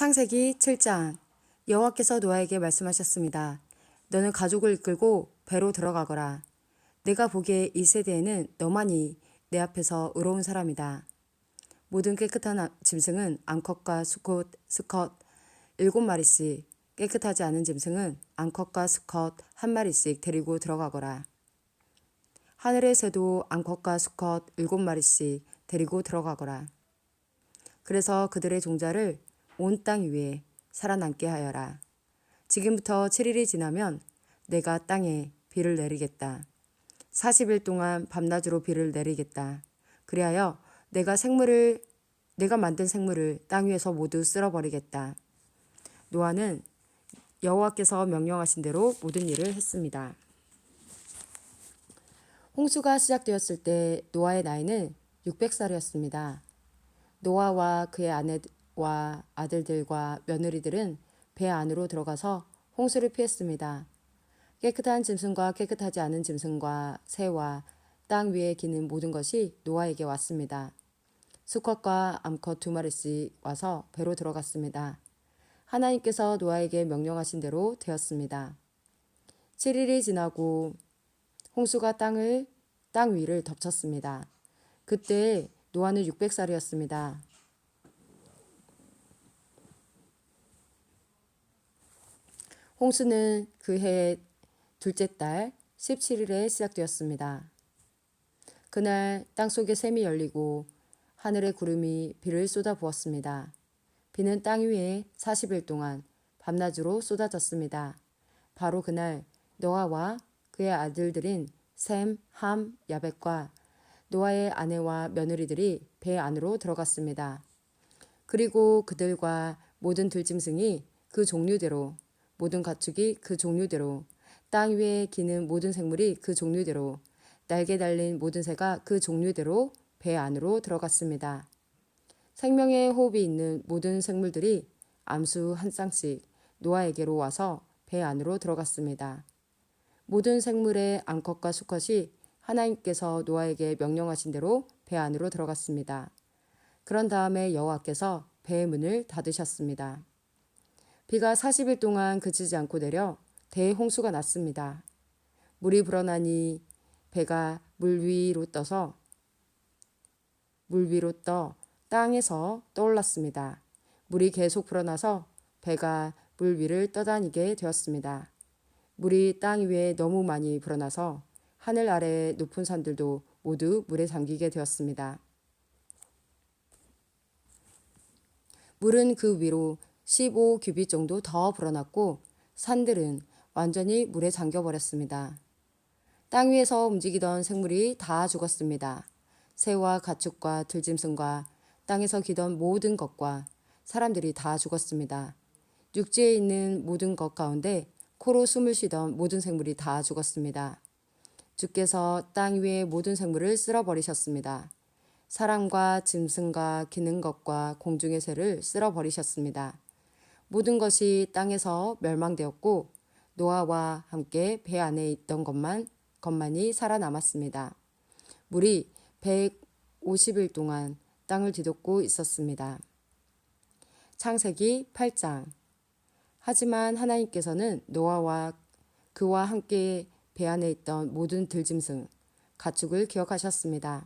창세기 7장. 여호와께서 노아에게 말씀하셨습니다. 너는 가족을 이끌고 배로 들어가거라. 내가 보기에 이 세대에는 너만이 내 앞에서 의로운 사람이다. 모든 깨끗한 짐승은 암컷과 수컷 7마리씩, 깨끗하지 않은 짐승은 암컷과 수컷 1마리씩 데리고 들어가거라. 하늘의 새도 암컷과 수컷 7마리씩 데리고 들어가거라. 그래서 그들의 종자를 온 땅 위에 살아남게 하여라. 지금부터 7일이 지나면 내가 땅에 비를 내리겠다. 40일 동안 밤낮으로 비를 내리겠다. 그리하여 내가 만든 생물을 땅 위에서 모두 쓸어버리겠다. 노아는 여호와께서 명령하신 대로 모든 일을 했습니다. 홍수가 시작되었을 때 노아의 나이는 600살이었습니다. 노아와 그의 아내와 아들들과 며느리들은 배 안으로 들어가서 홍수를 피했습니다. 깨끗한 짐승과 깨끗하지 않은 짐승과 새와 땅 위에 기는 모든 것이 노아에게 왔습니다. 수컷과 암컷 2마리씩 와서 배로 들어갔습니다. 하나님께서 노아에게 명령하신 대로 되었습니다. 7일이 지나고 홍수가 땅 위를 덮쳤습니다. 그때 노아는 600살이었습니다. 홍수는 그해 둘째 달 17일에 시작되었습니다. 그날 땅속에 샘이 열리고 하늘의 구름이 비를 쏟아 부었습니다. 비는 땅 위에 40일 동안 밤낮으로 쏟아졌습니다. 바로 그날 노아와 그의 아들들인 셈, 함, 야벳과 노아의 아내와 며느리들이 배 안으로 들어갔습니다. 그리고 그들과 모든 들짐승이 그 종류대로, 모든 가축이 그 종류대로, 땅 위에 기는 모든 생물이 그 종류대로, 날개 달린 모든 새가 그 종류대로 배 안으로 들어갔습니다. 생명의 호흡이 있는 모든 생물들이 암수 한 쌍씩 노아에게로 와서 배 안으로 들어갔습니다. 모든 생물의 암컷과 수컷이 하나님께서 노아에게 명령하신 대로 배 안으로 들어갔습니다. 그런 다음에 여호와께서 배의 문을 닫으셨습니다. 비가 40일 동안 그치지 않고 내려 대홍수가 났습니다. 물이 불어나니 배가 물 위로 떠 땅에서 떠올랐습니다. 물이 계속 불어나서 배가 물 위를 떠다니게 되었습니다. 물이 땅 위에 너무 많이 불어나서 하늘 아래의 높은 산들도 모두 물에 잠기게 되었습니다. 물은 그 위로 15규빗 정도 더 불어났고 산들은 완전히 물에 잠겨버렸습니다. 땅 위에서 움직이던 생물이 다 죽었습니다. 새와 가축과 들짐승과 땅에서 기던 모든 것과 사람들이 다 죽었습니다. 육지에 있는 모든 것 가운데 코로 숨을 쉬던 모든 생물이 다 죽었습니다. 주께서 땅 위의 모든 생물을 쓸어버리셨습니다. 사람과 짐승과 기는 것과 공중의 새를 쓸어버리셨습니다. 모든 것이 땅에서 멸망되었고 노아와 함께 배 안에 있던 것만이 살아남았습니다. 물이 150일 동안 땅을 뒤덮고 있었습니다. 창세기 8장. 하지만 하나님께서는 노아와 그와 함께 배 안에 있던 모든 들짐승, 가축을 기억하셨습니다.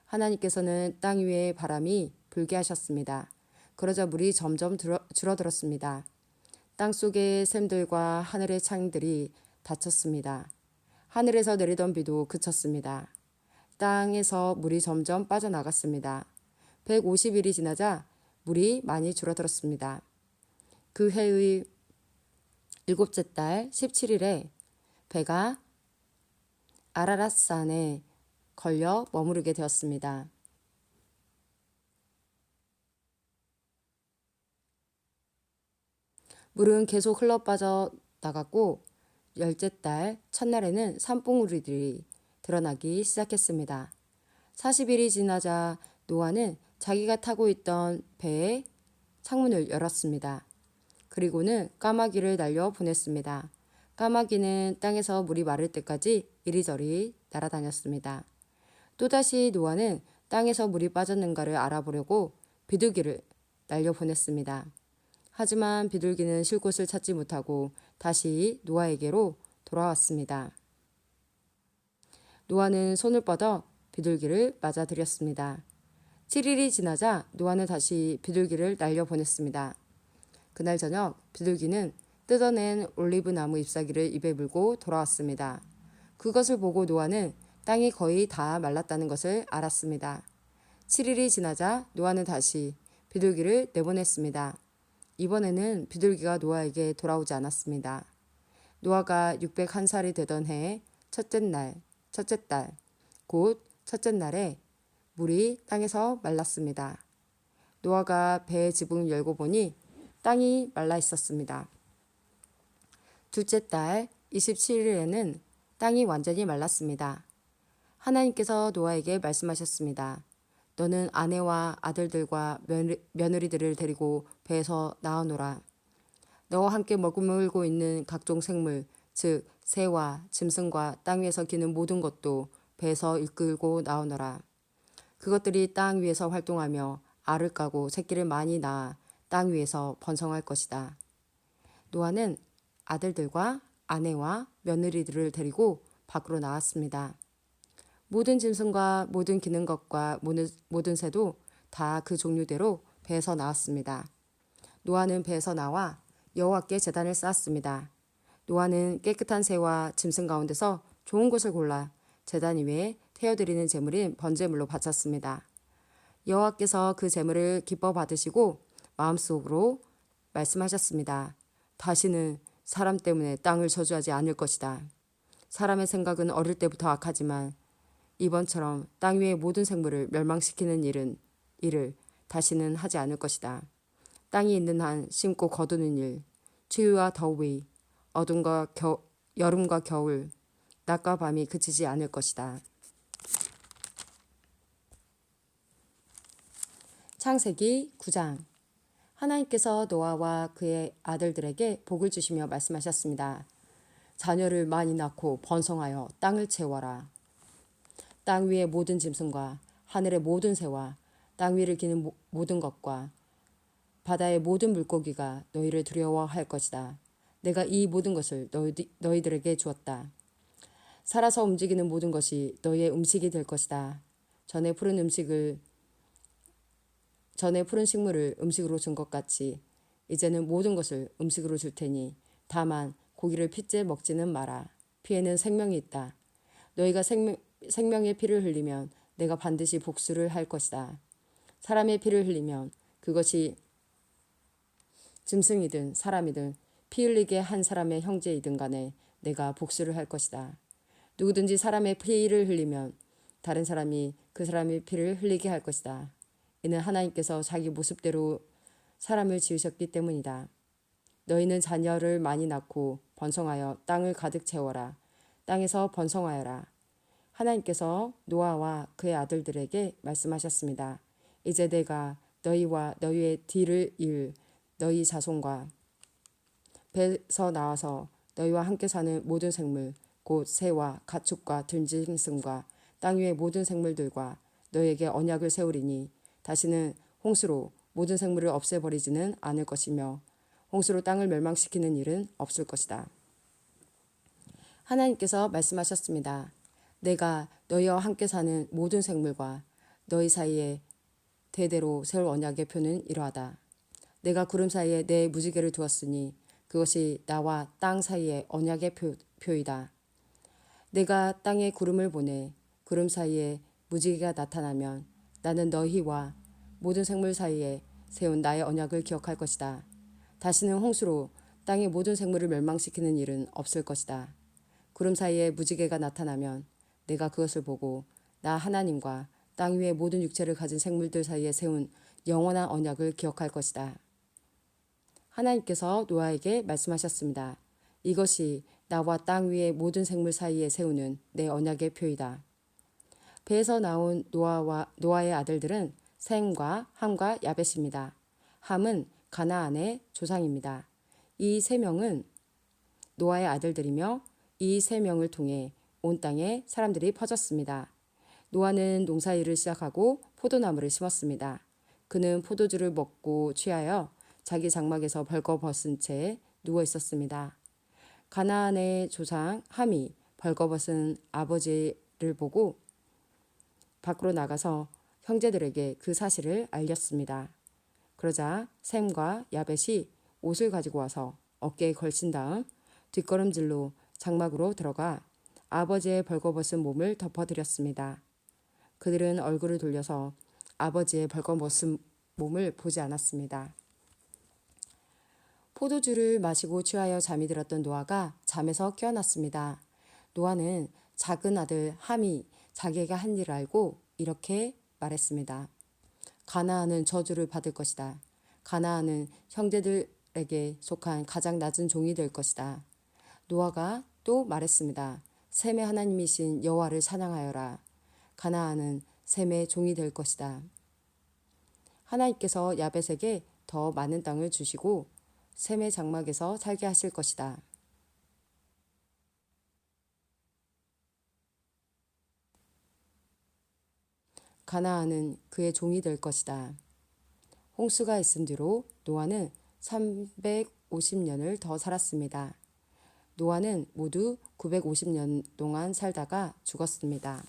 하나님께서는 땅 위에 바람이 불게 하셨습니다. 그러자 물이 점점 줄어들었습니다. 땅 속의 샘들과 하늘의 창들이 닫혔습니다. 하늘에서 내리던 비도 그쳤습니다. 땅에서 물이 점점 빠져나갔습니다. 150일이 지나자 물이 많이 줄어들었습니다. 그 해의 일곱째 달 17일에 배가 아라랏산에 걸려 머무르게 되었습니다. 물은 계속 흘러 빠져나갔고 열째 달 첫날에는 산봉우리들이 드러나기 시작했습니다. 40일이 지나자 노아는 자기가 타고 있던 배의 창문을 열었습니다. 그리고는 까마귀를 날려 보냈습니다. 까마귀는 땅에서 물이 마를 때까지 이리저리 날아다녔습니다. 또다시 노아는 땅에서 물이 빠졌는가를 알아보려고 비둘기를 날려 보냈습니다. 하지만 비둘기는 쉴 곳을 찾지 못하고 다시 노아에게로 돌아왔습니다. 노아는 손을 뻗어 비둘기를 맞아들였습니다. 7일이 지나자 노아는 다시 비둘기를 날려보냈습니다. 그날 저녁 비둘기는 뜯어낸 올리브 나무 잎사귀를 입에 물고 돌아왔습니다. 그것을 보고 노아는 땅이 거의 다 말랐다는 것을 알았습니다. 7일이 지나자 노아는 다시 비둘기를 내보냈습니다. 이번에는 비둘기가 노아에게 돌아오지 않았습니다. 노아가 601살이 되던 해의 첫째 달, 곧 첫째 날에 물이 땅에서 말랐습니다. 노아가 배의 지붕을 열고 보니 땅이 말라 있었습니다. 둘째 달 27일에는 땅이 완전히 말랐습니다. 하나님께서 노아에게 말씀하셨습니다. 너는 아내와 아들들과 며느리들을 데리고 배에서 나오노라. 너와 함께 머물고 있는 각종 생물, 즉 새와 짐승과 땅 위에서 기는 모든 것도 배에서 이끌고 나오너라. 그것들이 땅 위에서 활동하며 알을 까고 새끼를 많이 낳아 땅 위에서 번성할 것이다. 노아는 아들들과 아내와 며느리들을 데리고 밖으로 나왔습니다. 모든 짐승과 모든 기는 것과 모든 새도 다 그 종류대로 배에서 나왔습니다. 노아는 배에서 나와 여호와께 제단을 쌓았습니다. 노아는 깨끗한 새와 짐승 가운데서 좋은 것을 골라 제단 위에 태워드리는 제물인 번제물로 바쳤습니다. 여호와께서 그 제물을 기뻐 받으시고 마음속으로 말씀하셨습니다. 다시는 사람 때문에 땅을 저주하지 않을 것이다. 사람의 생각은 어릴 때부터 악하지만 이번처럼 땅 위의 모든 생물을 멸망시키는 일을 다시는 하지 않을 것이다. 땅이 있는 한 심고 거두는 일, 추위와 더위, 여름과 겨울, 낮과 밤이 그치지 않을 것이다. 창세기 9장. 하나님께서 노아와 그의 아들들에게 복을 주시며 말씀하셨습니다. 자녀를 많이 낳고 번성하여 땅을 채워라. 땅 위의 모든 짐승과 하늘의 모든 새와 땅 위를 기는 모든 것과 바다의 모든 물고기가 너희를 두려워할 것이다. 내가 이 모든 것을 너희들에게 주었다. 살아서 움직이는 모든 것이 너희의 음식이 될 것이다. 전에 푸른 식물을 음식으로 준 것 같이 이제는 모든 것을 음식으로 줄 테니 다만 고기를 핏째 먹지는 마라. 피에는 생명이 있다. 너희가 생명의 피를 흘리면 내가 반드시 복수를 할 것이다. 사람의 피를 흘리면 그것이 짐승이든 사람이든 피 흘리게 한 사람의 형제이든 간에 내가 복수를 할 것이다. 누구든지 사람의 피를 흘리면 다른 사람이 그 사람의 피를 흘리게 할 것이다. 이는 하나님께서 자기 모습대로 사람을 지으셨기 때문이다. 너희는 자녀를 많이 낳고 번성하여 땅을 가득 채워라. 땅에서 번성하여라. 하나님께서 노아와 그의 아들들에게 말씀하셨습니다. 이제 내가 너희와 너희의 뒤를 이을 너희 자손과 배에서 나와서 너희와 함께 사는 모든 생물 곧 새와 가축과 들짐승과 땅 위의 모든 생물들과 너희에게 언약을 세우리니 다시는 홍수로 모든 생물을 없애버리지는 않을 것이며 홍수로 땅을 멸망시키는 일은 없을 것이다. 하나님께서 말씀하셨습니다. 내가 너희와 함께 사는 모든 생물과 너희 사이에 대대로 세울 언약의 표는 이러하다. 내가 구름 사이에 내 무지개를 두었으니 그것이 나와 땅 사이의 언약의 표이다. 내가 땅에 구름을 보내 구름 사이에 무지개가 나타나면 나는 너희와 모든 생물 사이에 세운 나의 언약을 기억할 것이다. 다시는 홍수로 땅의 모든 생물을 멸망시키는 일은 없을 것이다. 구름 사이에 무지개가 나타나면 내가 그것을 보고 나 하나님과 땅 위의 모든 육체를 가진 생물들 사이에 세운 영원한 언약을 기억할 것이다. 하나님께서 노아에게 말씀하셨습니다. 이것이 나와 땅 위의 모든 생물 사이에 세우는 내 언약의 표이다. 배에서 나온 노아의 아들들은 셈과 함과 야벳입니다. 함은 가나안의 조상입니다. 이 세 명은 노아의 아들들이며 이 세 명을 통해 온 땅에 사람들이 퍼졌습니다. 노아는 농사일을 시작하고 포도나무를 심었습니다. 그는 포도주를 먹고 취하여 자기 장막에서 벌거벗은 채 누워 있었습니다. 가나안의 조상 함이 벌거벗은 아버지를 보고 밖으로 나가서 형제들에게 그 사실을 알렸습니다. 그러자 셈과 야벳이 옷을 가지고 와서 어깨에 걸친 다음 뒷걸음질로 장막으로 들어가 아버지의 벌거벗은 몸을 덮어드렸습니다. 그들은 얼굴을 돌려서 아버지의 벌거벗은 몸을 보지 않았습니다. 포도주를 마시고 취하여 잠이 들었던 노아가 잠에서 깨어났습니다. 노아는 작은 아들 함이 자기가 한 일을 알고 이렇게 말했습니다. 가나안은 저주를 받을 것이다. 가나안은 형제들에게 속한 가장 낮은 종이 될 것이다. 노아가 또 말했습니다. 셈의 하나님이신 여호와를 찬양하여라. 가나안은 셈의 종이 될 것이다. 하나님께서 야벳에게 더 많은 땅을 주시고 셈의 장막에서 살게 하실 것이다. 가나안은 그의 종이 될 것이다. 홍수가 있은 뒤로 노아는 350년을 더 살았습니다. 노아는 모두 950년 동안 살다가 죽었습니다.